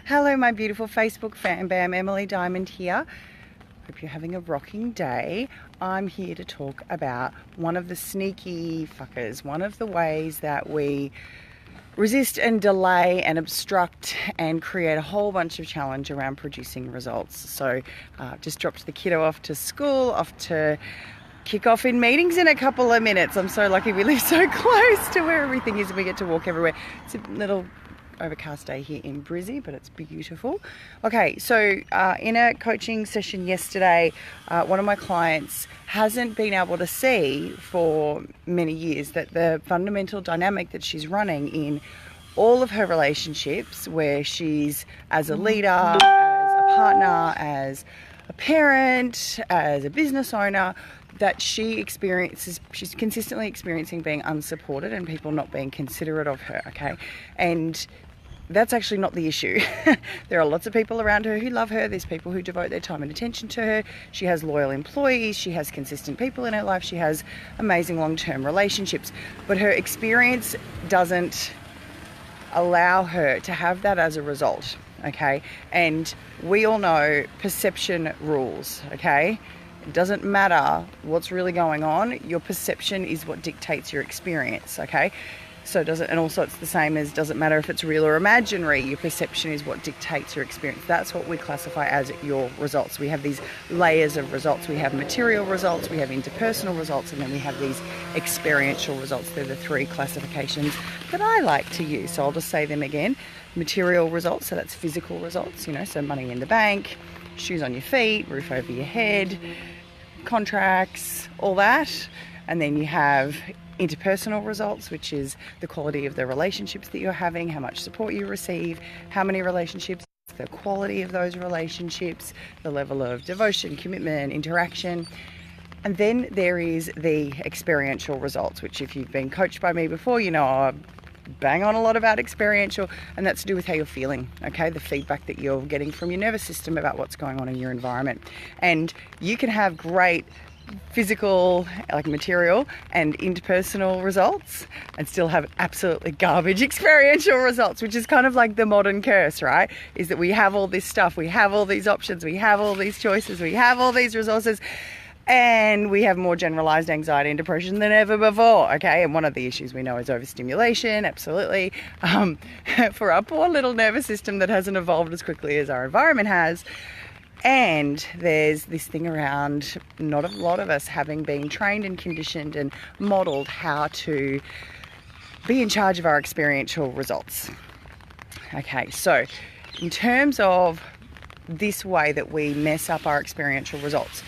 Hello my beautiful Facebook fan bam, Emily Diamond here. Hope you're having a rocking day. I'm here to talk about one of the sneaky fuckers, one of the ways that we resist and delay and obstruct and create a whole bunch of challenge around producing results. So just dropped the kiddo off to school, off to kick off in meetings in a couple of minutes. I'm so lucky we live so close to where everything is and we get to walk everywhere. It's a little overcast day here in Brizzy, but it's beautiful. Okay, so in a coaching session yesterday, one of my clients hasn't been able to see for many years that the fundamental dynamic that she's running in all of her relationships, where she's as a leader, as a partner, as a parent, as a business owner, that she's consistently experiencing being unsupported and people not being considerate of her, okay? And that's actually not the issue. There are lots of people around her who love her. There's people who devote their time and attention to her. She has loyal employees. She has consistent people in her life. She has amazing long-term relationships. But her experience doesn't allow her to have that as a result, okay? And we all know perception rules, okay? It doesn't matter what's really going on. Your perception is what dictates your experience, okay? So and also it's the same as doesn't matter if it's real or imaginary. Your perception is what dictates your experience. That's what we classify as your results. We have these layers of results. We have material results, we have interpersonal results, and then we have these experiential results. They're the three classifications that I like to use. So I'll just say them again. Material results, so that's physical results, so money in the bank, shoes on your feet, roof over your head, contracts, all that. And then you have interpersonal results, which is the quality of the relationships that you're having, how much support you receive, how many relationships, the quality of those relationships, the level of devotion, commitment, interaction. And then there is the experiential results, which if you've been coached by me before, I bang on a lot about experiential, and that's to do with how you're feeling, okay? The feedback that you're getting from your nervous system about what's going on in your environment. And you can have great physical, like material and interpersonal results and still have absolutely garbage experiential results, which is kind of like the modern curse, right? Is that we have all this stuff, we have all these options, we have all these choices, we have all these resources, and we have more generalized anxiety and depression than ever before, okay? And one of the issues we know is overstimulation, absolutely, for our poor little nervous system that hasn't evolved as quickly as our environment has. And there's this thing around not a lot of us having been trained and conditioned and modeled how to be in charge of our experiential results. Okay, so in terms of this way that we mess up our experiential results,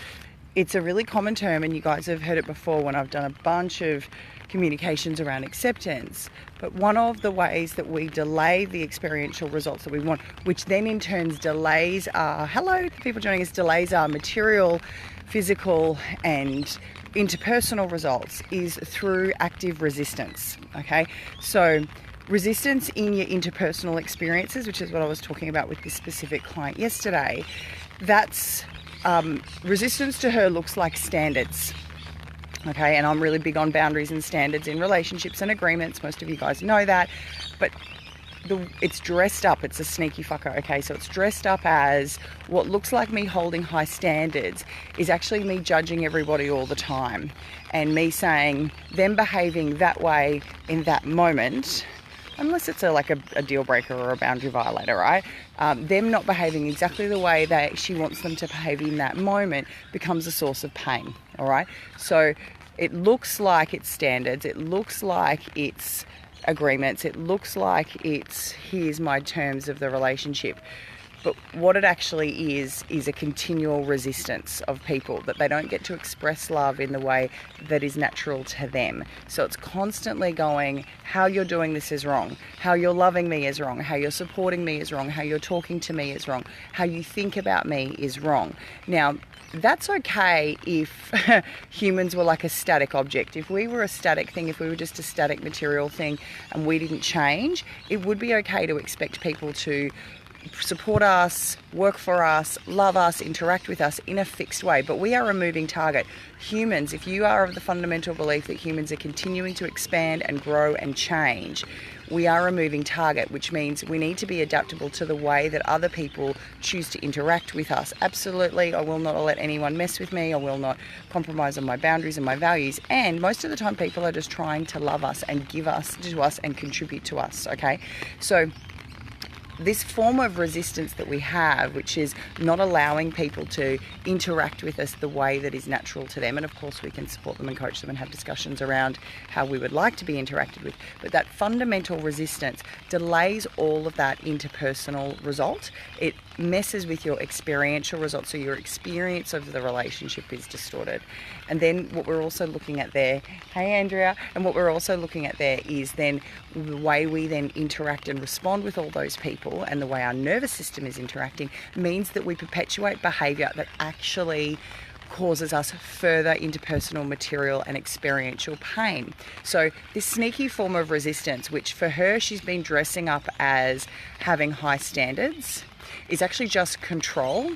it's a really common term, and you guys have heard it before when I've done a bunch of communications around acceptance. But one of the ways that we delay the experiential results that we want, which then in turn delays our, hello, people joining us, delays our material, physical and interpersonal results, is through active resistance, okay? So resistance in your interpersonal experiences, which is what I was talking about with this specific client yesterday, that's resistance to her looks like standards. Okay, and I'm really big on boundaries and standards in relationships and agreements. Most of you guys know that, but it's dressed up. It's a sneaky fucker, okay? So it's dressed up as what looks like me holding high standards is actually me judging everybody all the time and me saying them behaving that way in that moment, unless it's a deal breaker or a boundary violator, right? Them not behaving exactly the way that she wants them to behave in that moment becomes a source of pain, all right? So it looks like it's standards, it looks like it's agreements, it looks like it's here's my terms of the relationship. But what it actually is a continual resistance of people, that they don't get to express love in the way that is natural to them. So it's constantly going, how you're doing this is wrong, how you're loving me is wrong, how you're supporting me is wrong, how you're talking to me is wrong, how you think about me is wrong. Now, that's okay if humans were like a static object. If we were a static thing, if we were just a static material thing and we didn't change, it would be okay to expect people to support us, work for us, love us, interact with us in a fixed way. But we are a moving target. Humans, if you are of the fundamental belief that humans are continuing to expand and grow and change, we are a moving target, which means we need to be adaptable to the way that other people choose to interact with us. Absolutely, I will not let anyone mess with me. I will not compromise on my boundaries and my values. And most of the time, people are just trying to love us and give us to us and contribute to us, okay? So this form of resistance that we have, which is not allowing people to interact with us the way that is natural to them, and of course we can support them and coach them and have discussions around how we would like to be interacted with, but that fundamental resistance delays all of that interpersonal result. It messes with your experiential results, so your experience of the relationship is distorted. And then what we're also looking at there, hey Andrea, and what we're also looking at there is then the way we then interact and respond with all those people, and the way our nervous system is interacting means that we perpetuate behaviour that actually causes us further interpersonal, material and experiential pain. So this sneaky form of resistance, which for her she's been dressing up as having high standards, is actually just control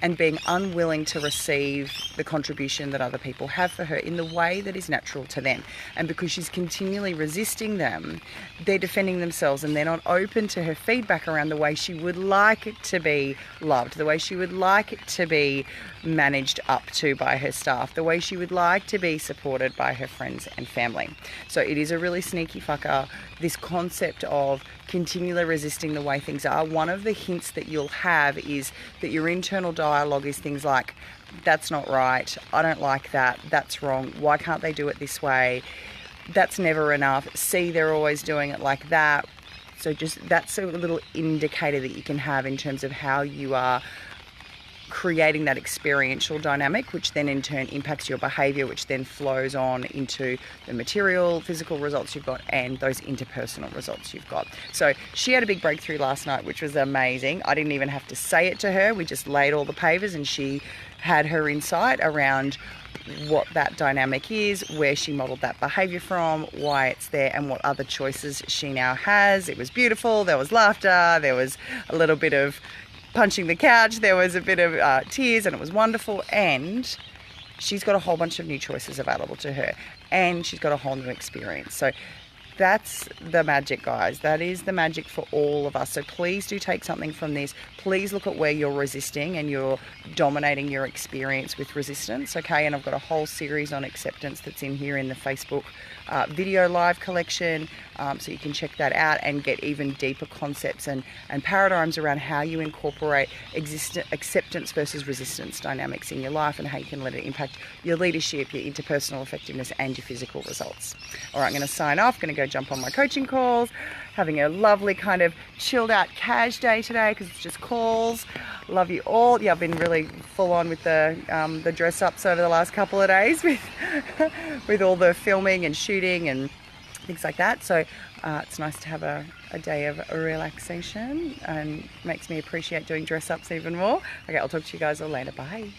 and being unwilling to receive the contribution that other people have for her in the way that is natural to them. And because she's continually resisting them, they're defending themselves and they're not open to her feedback around the way she would like it to be loved, the way she would like it to be managed up to by her staff, the way she would like to be supported by her friends and family. So it is a really sneaky fucker, this concept of continually resisting the way things are. One of the hints that you'll have is that your internal dialogue is things like, that's not right, I don't like that, that's wrong, why can't they do it this way, that's never enough, see, they're always doing it like that. So just that's a little indicator that you can have in terms of how you are creating that experiential dynamic, which then in turn impacts your behavior, which then flows on into the material, physical results you've got and those interpersonal results you've got. So she had a big breakthrough last night, which was amazing. I didn't even have to say it to her. We just laid all the pavers and she had her insight around what that dynamic is, where she modeled that behavior from, why it's there and what other choices she now has. It was beautiful. There was laughter. There was a little bit of punching the couch, there was a bit of tears, and it was wonderful. And she's got a whole bunch of new choices available to her, and she's got a whole new experience. So that's the magic, guys. That is the magic for all of us. So please do take something from this. Please look at where you're resisting and you're dominating your experience with resistance, okay? And I've got a whole series on acceptance that's in here in the Facebook video live collection, so you can check that out and get even deeper concepts and paradigms around how you incorporate acceptance versus resistance dynamics in your life and how you can let it impact your leadership, your interpersonal effectiveness and your physical results. All right, I'm going to sign off, going to go jump on my coaching calls, having a lovely kind of chilled out cash day today because it's just calls. Love you all. Yeah, I've been really full on with the dress ups over the last couple of days with with all the filming and shooting and things like that. So it's nice to have a day of relaxation and makes me appreciate doing dress ups even more. Okay, I'll talk to you guys all later. Bye.